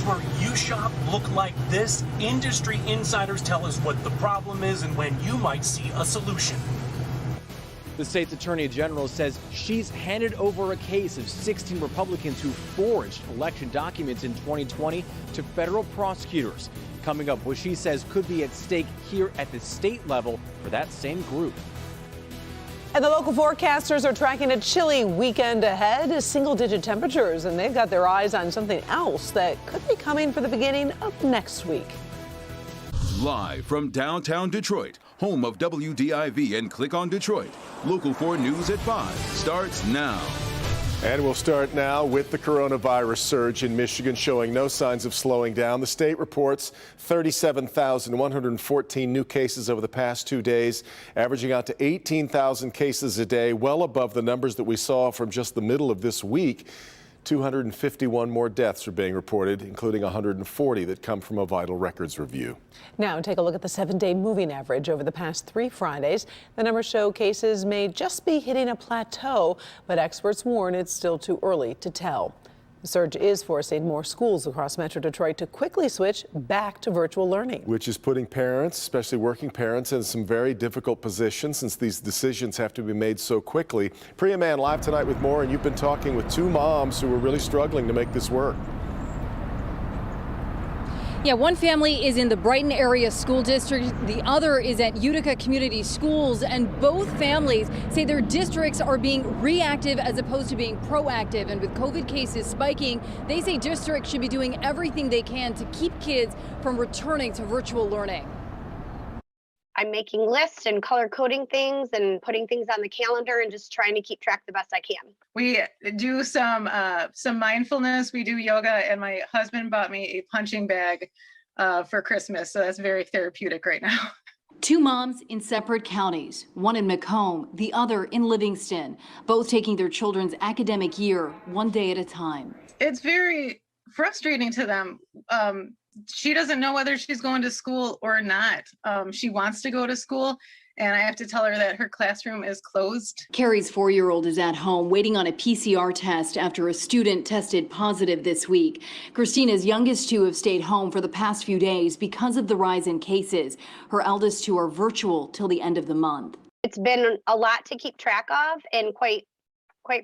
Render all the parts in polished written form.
where you shop look like this, industry insiders tell us what the problem is and when you might see a solution. The state's attorney general says she's handed over a case of 16 Republicans who forged election documents in 2020 to federal prosecutors. Coming up, what she says could be at stake here at the state level for that same group. And the local forecasters are tracking a chilly weekend ahead, single-digit temperatures, and they've got their eyes on something else that could be coming for the beginning of next week. Live from downtown Detroit, home of WDIV and Click on Detroit, Local 4 News at 5 starts now. And we'll start now with the coronavirus surge in Michigan showing no signs of slowing down. The state reports 37,114 new cases over the past 2 days, averaging out to 18,000 cases a day, well above the numbers that we saw from just the middle of this week. 251 more deaths are being reported, including 140 that come from a vital records review. Now take a look at the 7-day moving average over the past 3 Fridays. The numbers show cases may just be hitting a plateau, but experts warn it's still too early to tell. The surge is forcing more schools across Metro Detroit to quickly switch back to virtual learning. Which is putting parents, especially working parents, in some very difficult positions since these decisions have to be made so quickly. Priya Mann live tonight with more, and you've been talking with 2 moms who are really struggling to make this work. Yeah, one family is in the Brighton area school district. The other is at Utica Community Schools, and both families say their districts are being reactive as opposed to being proactive. And with COVID cases spiking, they say districts should be doing everything they can to keep kids from returning to virtual learning. I'm making lists and color coding things and putting things on the calendar and just trying to keep track the best I can. We do some mindfulness. We do yoga, and my husband bought me a punching bag for Christmas. So that's very therapeutic right now. 2 moms in separate counties, one in Macomb, the other in Livingston, both taking their children's academic year one day at a time. It's very frustrating to them. She doesn't know whether she's going to school or not. She wants to go to school, and I have to tell her that her classroom is closed. Carrie's 4-year-old is at home waiting on a PCR test after a student tested positive this week. Christina's youngest 2 have stayed home for the past few days because of the rise in cases. Her eldest 2 are virtual till the end of the month. It's been a lot to keep track of, and quite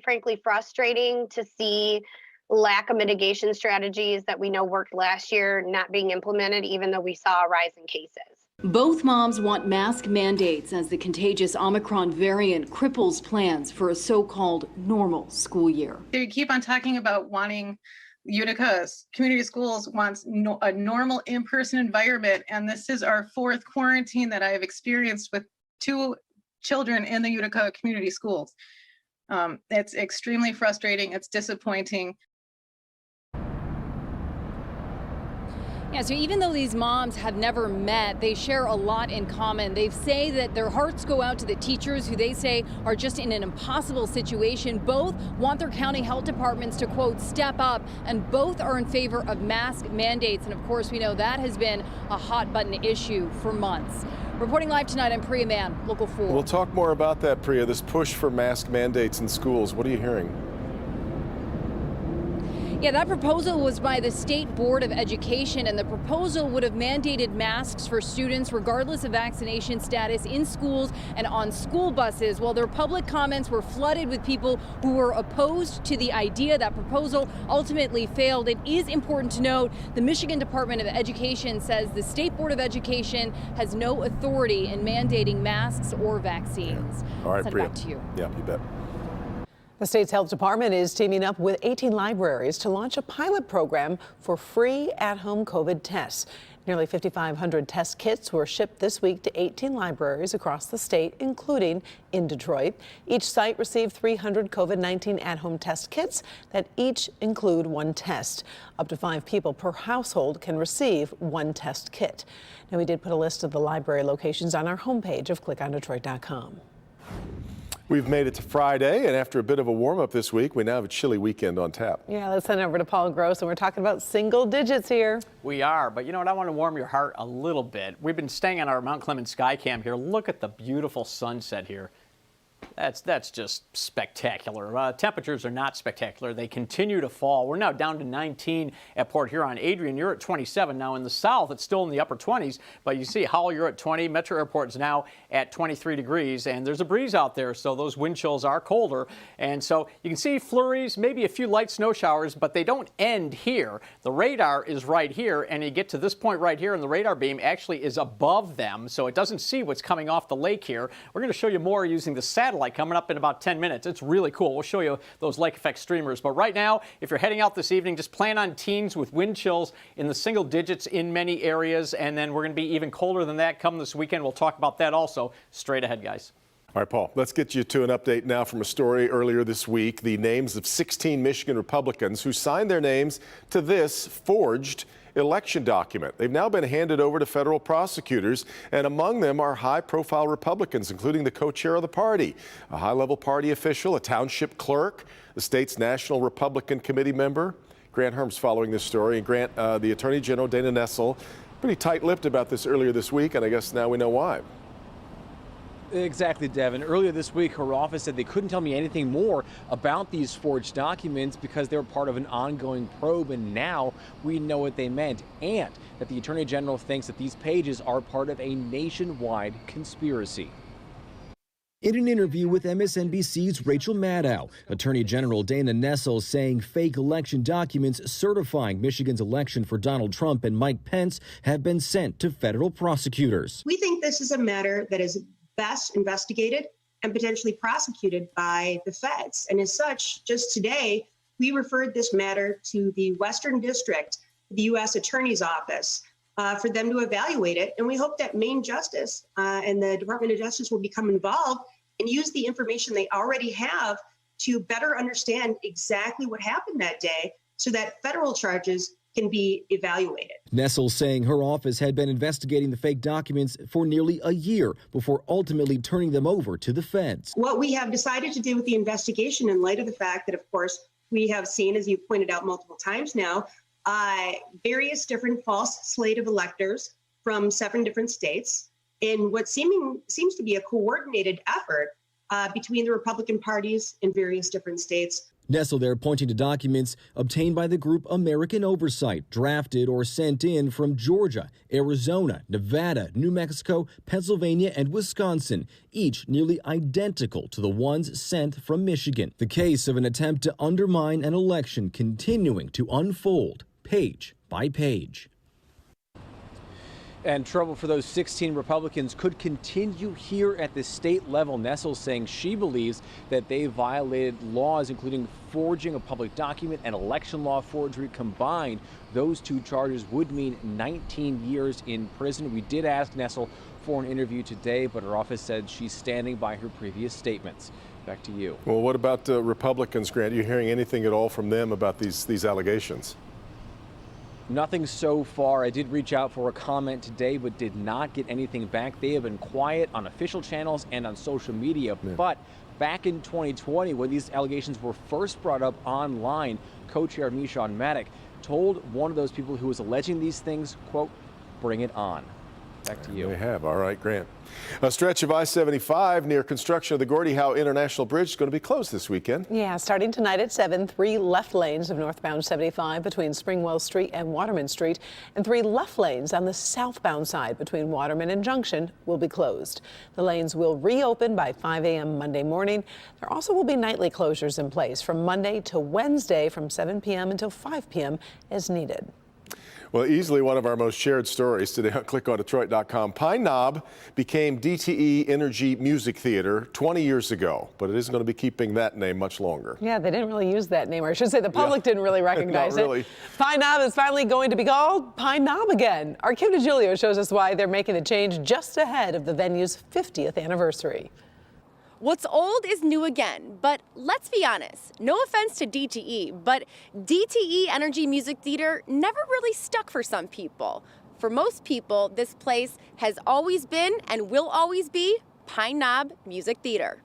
frankly frustrating to see lack of mitigation strategies that we know worked last year not being implemented, even though we saw a rise in cases. Both moms want mask mandates as the contagious Omicron variant cripples plans for a so-called normal school year. They keep on talking about wanting Utica Community Schools wants a normal in-person environment, and this is our 4th quarantine that I have experienced with 2 children in the Utica Community Schools. It's extremely frustrating. It's disappointing. Yeah, so even though these moms have never met, they share a lot in common. They say that their hearts go out to the teachers who they say are just in an impossible situation. Both want their county health departments to, quote, step up, and both are in favor of mask mandates. And of course, we know that has been a hot button issue for months. Reporting live tonight, I'm Priya Mann, Local 4. We'll talk more about that, Priya, this push for mask mandates in schools. What are you hearing? Yeah, that proposal was by the State Board of Education, and the proposal would have mandated masks for students regardless of vaccination status in schools and on school buses. Well, their public comments were flooded with people who were opposed to the idea. That proposal ultimately failed. It is important to note the Michigan Department of Education says the State Board of Education has no authority in mandating masks or vaccines. All right, Send it Priya. back to you. Yeah, you bet. The state's health department is teaming up with 18 libraries to launch a pilot program for free at-home COVID tests. Nearly 5,500 test kits were shipped this week to 18 libraries across the state, including in Detroit. Each site received 300 COVID-19 at-home test kits that each include 1 test. Up to 5 people per household can receive 1 test kit. Now, we did put a list of the library locations on our homepage of clickondetroit.com. We've made it to Friday, and after a bit of a warm-up this week, we now have a chilly weekend on tap. Yeah, let's send it over to Paul Gross, and we're talking about single digits here. We are, but you know what? I want to warm your heart a little bit. We've been staying on our Mount Clemens Sky Cam here. Look at the beautiful sunset here. That's just spectacular. Temperatures are not spectacular. They continue to fall. We're now down to 19 at Port Huron. Adrian, you're at 27. Now in the south, it's still in the upper 20s, but you see Howell, you're at 20. Metro Airport is now at 23 degrees, and there's a breeze out there, so those wind chills are colder. And so you can see flurries, maybe a few light snow showers, but they don't end here. The radar is right here, and you get to this point right here, and the radar beam actually is above them, so it doesn't see what's coming off the lake here. We're going to show you more using the satellite coming up in about 10 minutes. It's really cool. We'll show you those lake effect streamers. But right now, if you're heading out this evening, just plan on teens with wind chills in the single digits in many areas. And then we're going to be even colder than that come this weekend. We'll talk about that also straight ahead, guys. All right, Paul, let's get you to an update now from a story earlier this week. The names of 16 Michigan Republicans who signed their names to this forged election document. They've now been handed over to federal prosecutors, and among them are high-profile Republicans, including the co-chair of the party, a high-level party official, a township clerk, the state's National Republican Committee member. Grant Herm's following this story. And Grant, the Attorney General Dana Nessel, pretty tight-lipped about this earlier this week, and I guess now we know why. Exactly, Devin. Earlier this week, her office said they couldn't tell me anything more about these forged documents because they were part of an ongoing probe, and now we know what they meant, and that the Attorney General thinks that these pages are part of a nationwide conspiracy. In an interview with MSNBC's Rachel Maddow, Attorney General Dana Nessel saying fake election documents certifying Michigan's election for Donald Trump and Mike Pence have been sent to federal prosecutors. We think this is a matter that is best investigated and potentially prosecuted by the feds. And as such, just today, we referred this matter to the Western District, the U.S. Attorney's Office, for them to evaluate it. And we hope that Maine Justice and the Department of Justice will become involved and use the information they already have to better understand exactly what happened that day so that federal charges can be evaluated. Nessel saying her office had been investigating the fake documents for nearly a year before ultimately turning them over to the feds. What we have decided to do with the investigation, in light of the fact that, of course, we have seen, as you pointed out multiple times now, various different false slate of electors from 7 different states in what seems to be a coordinated effort between the Republican parties in various different states. Nessel there pointing to documents obtained by the group American Oversight, drafted or sent in from Georgia, Arizona, Nevada, New Mexico, Pennsylvania, and Wisconsin, each nearly identical to the ones sent from Michigan. The case of an attempt to undermine an election continuing to unfold page by page. And trouble for those 16 Republicans could continue here at the state level. Nessel saying she believes that they violated laws, including forging a public document and election law forgery. Combined, those 2 charges would mean 19 years in prison. We did ask Nessel for an interview today, but her office said she's standing by her previous statements. Back to you. Well, what about Republicans, Grant? Are you hearing anything at all from them about these allegations? Nothing so far. I did reach out for a comment today, but did not get anything back. They have been quiet on official channels and on social media. Yeah. But back in 2020, when these allegations were first brought up online, co-chair Meshawn Maddock told one of those people who was alleging these things, quote, "Bring it on." Back to you. They have. All right, Grant. A stretch of I-75 near construction of the Gordie Howe International Bridge is going to be closed this weekend. Yeah, starting tonight at 7, 3 left lanes of northbound 75 between Springwell Street and Waterman Street, and 3 left lanes on the southbound side between Waterman and Junction will be closed. The lanes will reopen by 5 a.m. Monday morning. There also will be nightly closures in place from Monday to Wednesday from 7 p.m. until 5 p.m. as needed. Well, easily one of our most shared stories today on clickondetroit.com. Pine Knob became DTE Energy Music Theater 20 years ago, but it isn't going to be keeping that name much longer. Yeah, they didn't really use that name, or I should say the public didn't really recognize Not really. it. Pine Knob is finally going to be called Pine Knob again. Our Kim DeGiulio shows us why they're making the change just ahead of the venue's 50th anniversary. What's old is new again, but let's be honest, no offense to DTE, but DTE Energy Music Theater never really stuck for some people. For most people, this place has always been and will always be Pine Knob Music Theater.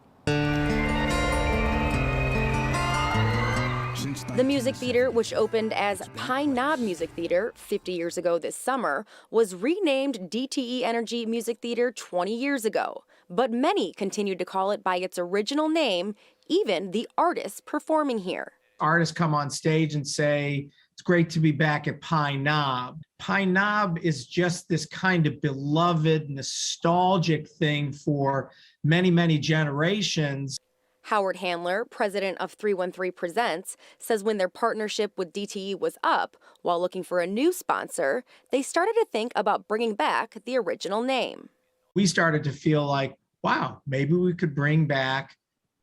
The music theater, which opened as Pine Knob Music Theater 50 years ago this summer, was renamed DTE Energy Music Theater 20 years ago. but many continued to call it by its original name, even the artists performing here. Artists come on stage and say, it's great to be back at Pine Knob. Pine Knob is just this kind of beloved, nostalgic thing for many, many generations. Howard Handler, president of 313 Presents, says when their partnership with DTE was up, while looking for a new sponsor, they started to think about bringing back the original name. We started to feel like, wow, maybe we could bring back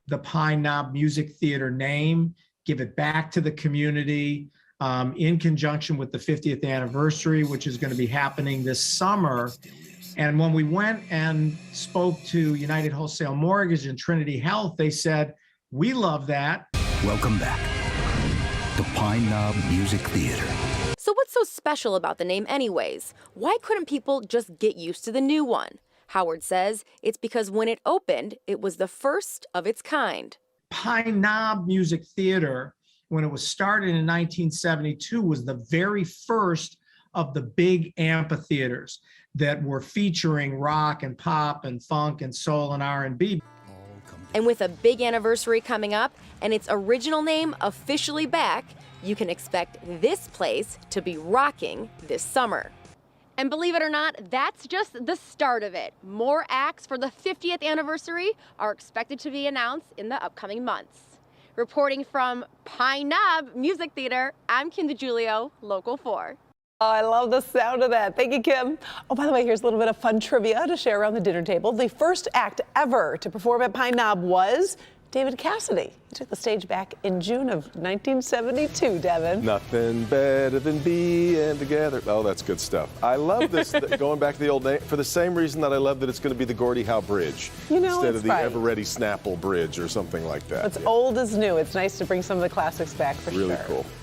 the Pine Knob Music Theater name, give it back to the community in conjunction with the 50th anniversary, which is going to be happening this summer. And when we went and spoke to United Wholesale Mortgage and Trinity Health, they said, we love that. Welcome back to Pine Knob Music Theater. So what's so special about the name anyways? Why couldn't people just get used to the new one? Howard says it's because when it opened, it was the first of its kind. Pine Knob Music Theater, when it was started in 1972, was the very first of the big amphitheaters that were featuring rock and pop and funk and soul and R&B. And with a big anniversary coming up and its original name officially back, you can expect this place to be rocking this summer. And believe it or not, that's just the start of it. More acts for the 50th anniversary are expected to be announced in the upcoming months. Reporting from Pine Knob Music Theater, I'm Kim DeGiulio, Local 4. Oh, I love the sound of that. Thank you, Kim. Oh, by the way, here's a little bit of fun trivia to share around the dinner table. The first act ever to perform at Pine Knob was David Cassidy. He took the stage back in June of 1972, Devin. Nothing better than being together. Oh, that's good stuff. I love this, going back to the old name, for the same reason that I love that it's going to be the Gordie Howe Bridge instead of the Ever-Ready Snapple Bridge or something like that. It's old as new. It's nice to bring some of the classics back for sure. Really cool.